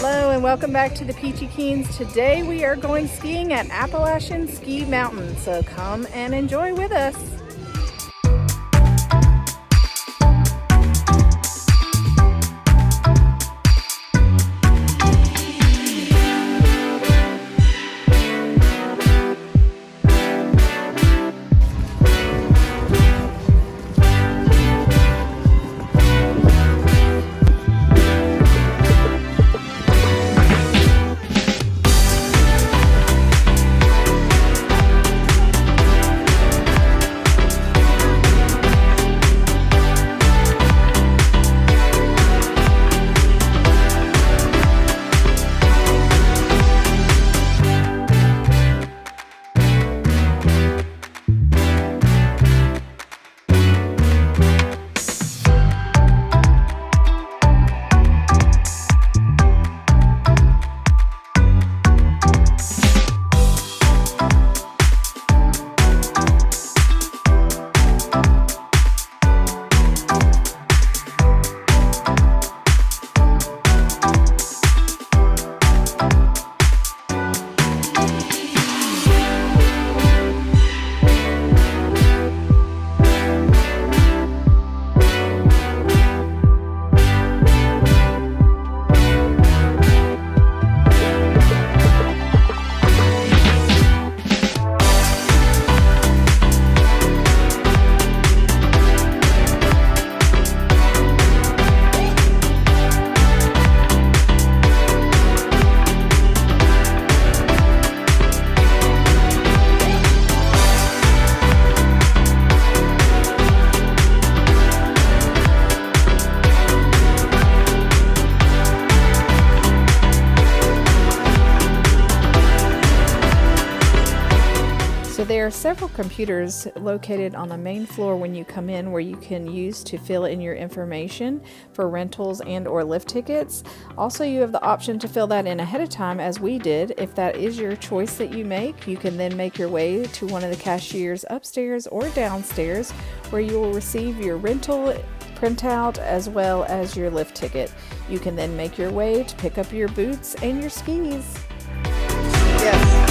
Hello and welcome back to the Peachy Keens. Today we are going skiing at Appalachian Ski Mountain, so come and enjoy with us. There are several computers located on the main floor when you come in where you can use to fill in your information for rentals and or lift tickets. Also, you have the option to fill that in ahead of time as we did. If that is your choice that you make, you can then make your way to one of the cashiers upstairs or downstairs where you will receive your rental printout as well as your lift ticket. You can then make your way to pick up your boots and your skis. Yes.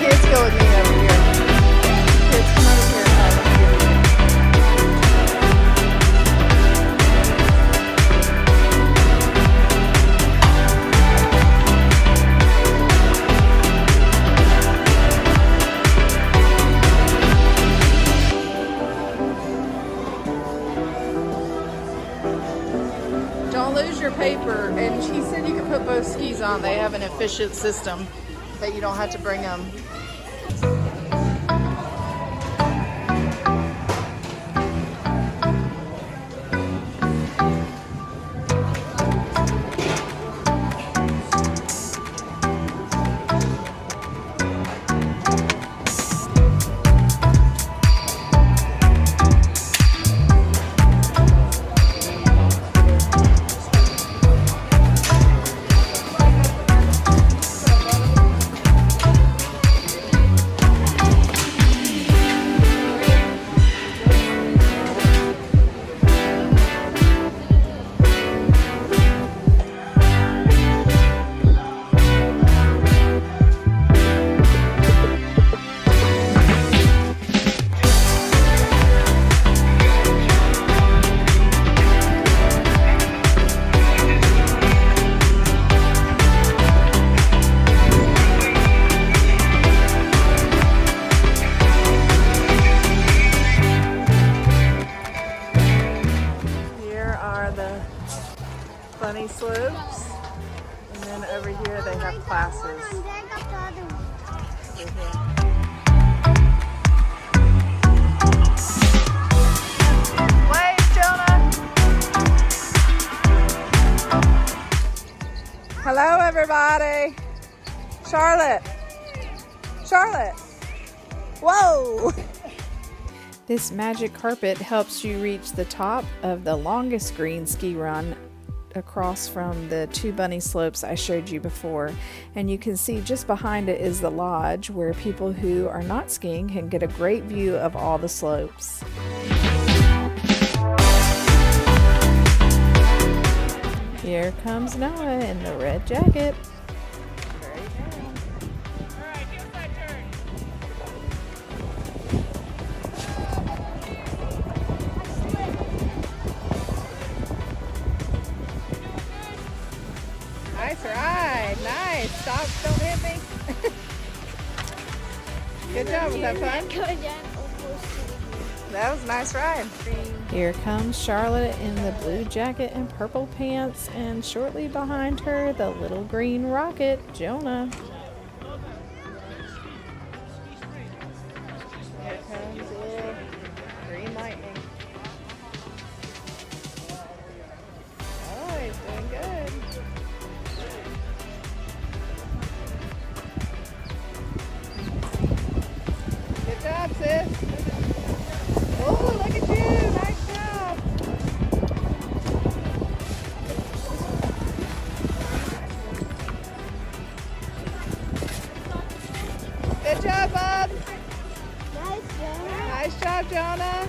Kids go with me over here. Kids, come over here. Don't lose your paper. And she said you can put both skis on. They have an efficient system that you don't have to bring them. Funny slopes, and then over here they have classes. Wave, Jonah! Hello, everybody! Charlotte! Charlotte! Whoa! This magic carpet helps you reach the top of the longest green ski run across from the two bunny slopes I showed you before, and you can see just behind it is the lodge where people who are not skiing can get a great view of all the slopes. Here comes Noah in the red jacket. Alright, here's my turn. Nice ride. Nice. Stop. Don't hit me. Good job. Was that fun? That was a nice ride. Here comes Charlotte in the blue jacket and purple pants, and shortly behind her, the little green rocket, Jonah. Here comes a little green lightning. Oh, he's doing good. Good job, sis. Oh, look at you. Nice job. Good job, Bob. Nice job, Jonah.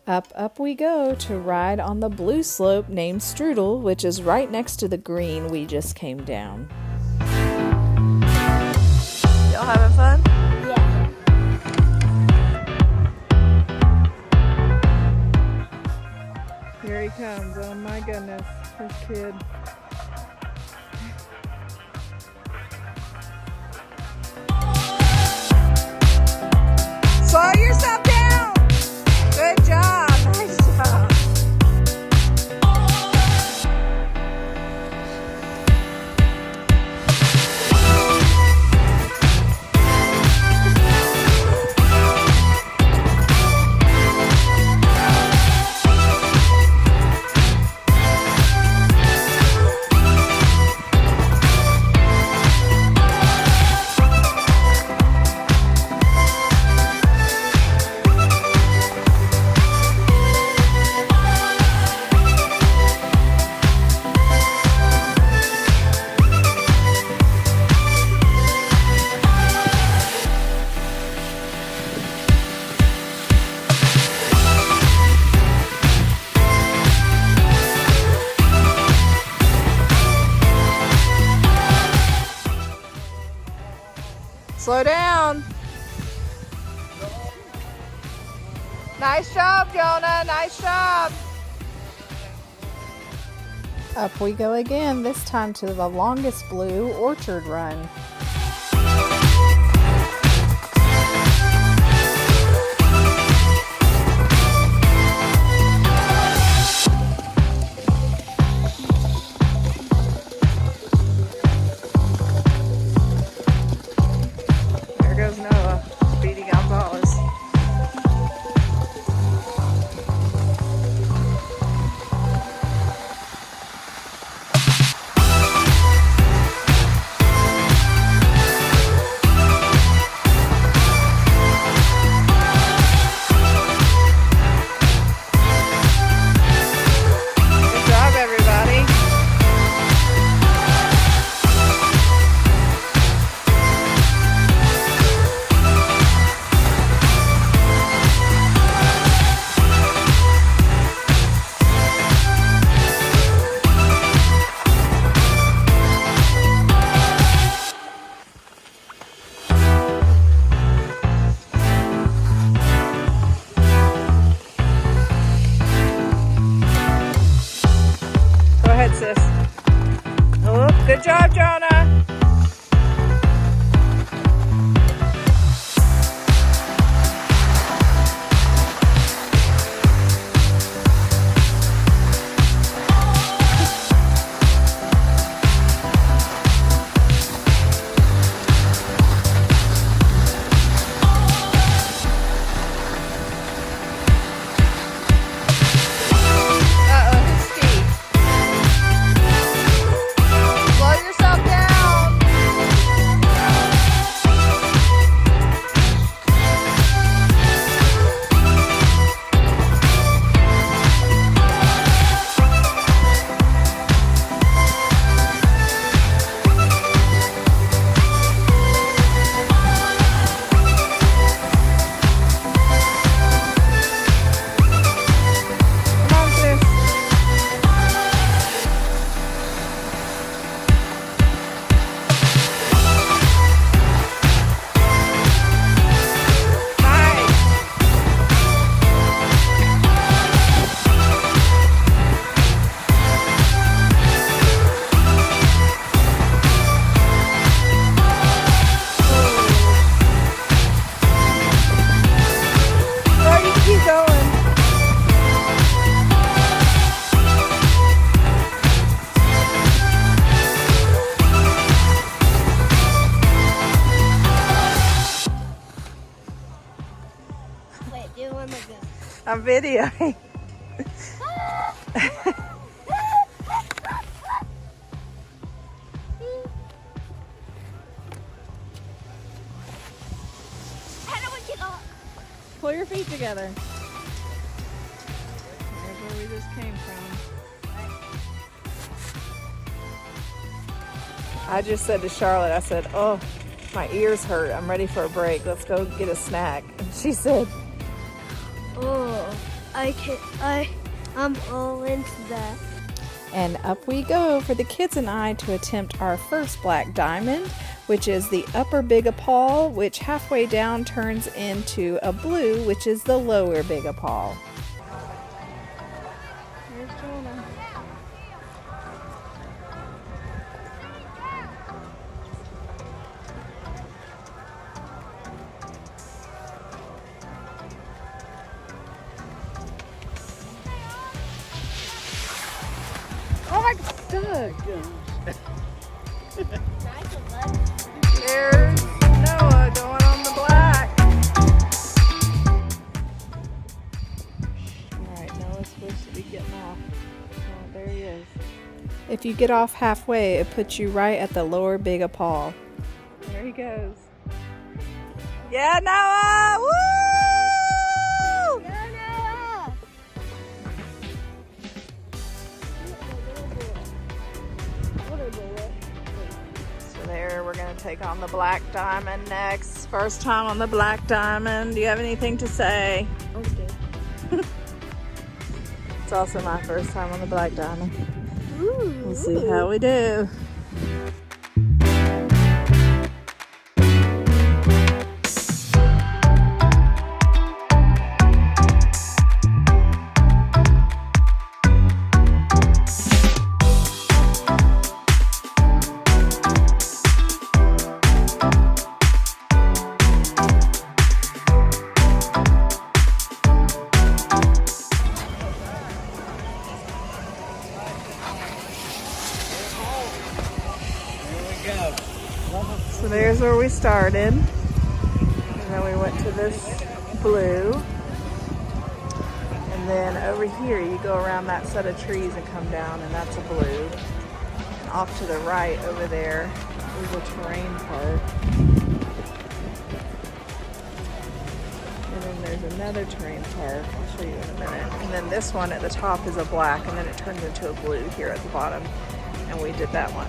Up we go to ride on the blue slope named Strudel, which is right next to the green we just came down. Y'all having fun? Yeah. Here he comes. Oh my goodness, this kid. Slow yourself down. Good job. Nice job. Slow down. Nice job, Jonah. Nice job. Up we go again, this time to the longest blue orchard run. There goes Noah, beating Alpal. Good job, everybody. Go ahead, sis. Oh, good job, Jonah. Uh-oh, his ski. Slow yourself down. videoing. Pull your feet together. There's where we just came from. I just said to Charlotte, I said, oh, my ears hurt. I'm ready for a break. Let's go get a snack. And she said, oh, I'm all into that. And up we go for the kids and I to attempt our first black diamond, which is the upper big Apal, which halfway down turns into a blue, which is the lower big Apal. Here's Jonah. Oh my God! There's Noah going on the black. Alright, Noah's supposed to be getting off. Oh, there he is. If you get off halfway, it puts you right at the lower big Apal. There he goes. Yeah, Noah! Woo! There, we're going to take on the black diamond next. First time on the black diamond. Do you have anything to say? Okay. It's also my first time on the black diamond. Ooh. We'll see how we do. So there's where we started, and then we went to this blue, and then over here you go around that set of trees and come down, and that's a blue. And off to the right over there is a terrain park, and then there's another terrain park. I'll show you in a minute. And then this one at the top is a black, and then it turns into a blue here at the bottom, and we did that one.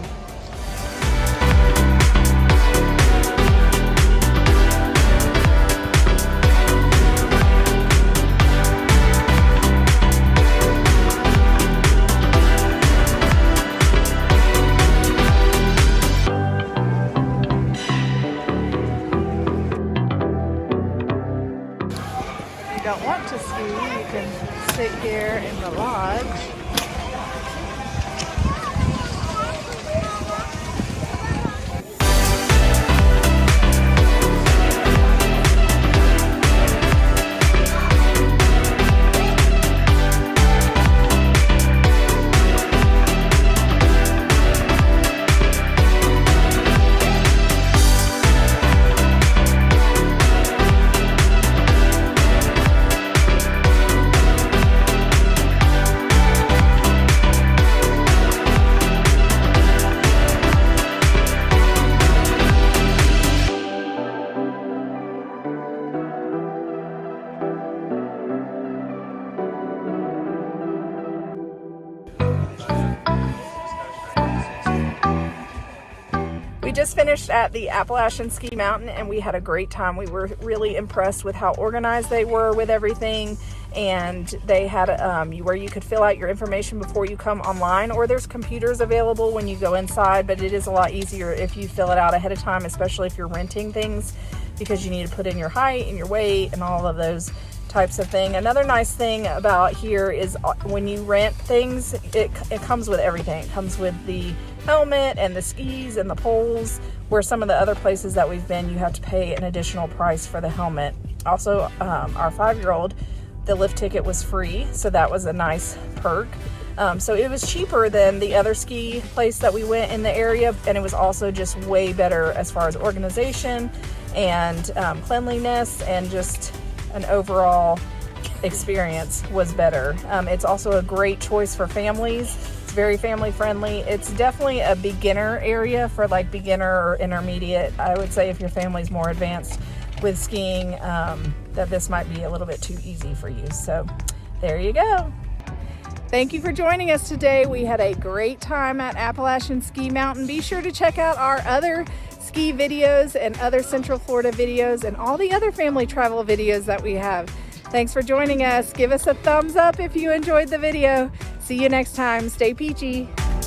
Don't want to ski, you can sit here in the lodge. We just finished at the Appalachian Ski Mountain and we had a great time. We were really impressed with how organized they were with everything, and they had where you could fill out your information before you come online, or there's computers available when you go inside, but it is a lot easier if you fill it out ahead of time, especially if you're renting things, because you need to put in your height and your weight and all of those types of thing. Another nice thing about here is when you rent things, it comes with everything. It comes with the helmet and the skis and the poles, where some of the other places that we've been, you have to pay an additional price for the helmet. Also, our 5-year-old, the lift ticket was free, so that was a nice perk. So it was cheaper than the other ski place that we went in the area, and it was also just way better as far as organization and cleanliness and just an overall experience was better. It's also a great choice for families. It's very family friendly. It's definitely a beginner area for like beginner or intermediate. I would say if your family's more advanced with skiing, that this might be a little bit too easy for you. So there you go. Thank you for joining us today. We had a great time at Appalachian Ski Mountain. Be sure to check out our other ski videos and other Central Florida videos and all the other family travel videos that we have. Thanks for joining us. Give us a thumbs up if you enjoyed the video. See you next time. Stay peachy.